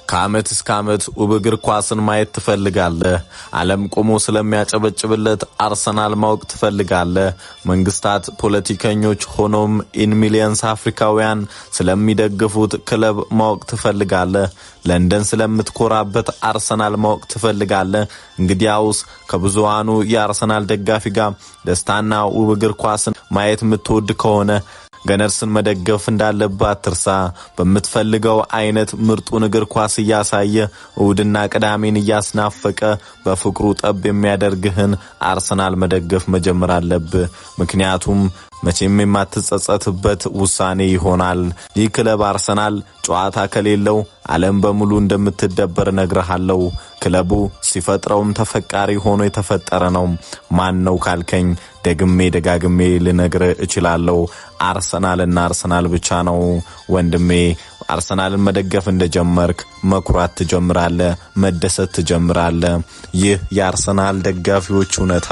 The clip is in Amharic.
ከአመት እስከ አመት ውብ እግር ኳስን ማየት ትፈልጋለህ? ዓለም ቆሞ ስለሚያጨበጭብለት አርሰናል ማወቅ ትፈልጋለህ? መንግስታት፣ ፖለቲከኞች ሆኖም ኢን ሚሊየንስ አፍሪካውያን ስለሚደግፉት ክለብ ማወቅ ትፈልጋለህ? ለንደን ስለምትኮራበት አርሰናል ማወቅ ትፈልጋለህ? እንግዲያውስ ከብዙሃኑ የአርሰናል ደጋፊ ጋር ደስታና ውብ እግር ኳስን ማየት የምትወድ ከሆነ ገነርስን መደገፍ እንዳለበት አትርሳ። በመትፈልገው አይነት ምርጡን እግር ኳስ ያሳየ እሁድና ቅዳሜን ያስናፈቀ በፍቅሩ ጠብ የሚያደርግህን አርሰናል መደገፍ መጀመር አለብህ። ምክንያቱም መቼም የማትጸጸትበት ውሳኔ ይሆናል። ይህ ክለብ አርሰናል ጨዋታ ከሌለው ዓለም በሙሉ እንደምትደበር ነግረሃለው። ክለቡ ሲፈጥረውም ተፈቃሪ ሆኖ የተፈጠረ ነው። ማን ነው ካልከኝ ደጋግሜ ልነግርህ እችላለሁ። አርሰናልና አርሰናል ብቻ ነው ወንድሜ። አርሰናልን መደገፍ እንደጀመርክ መኩራት ትጀምራለህ፣ መደሰት ትጀምራለህ። ይህ የአርሰናል ደጋፊዎች እውነታ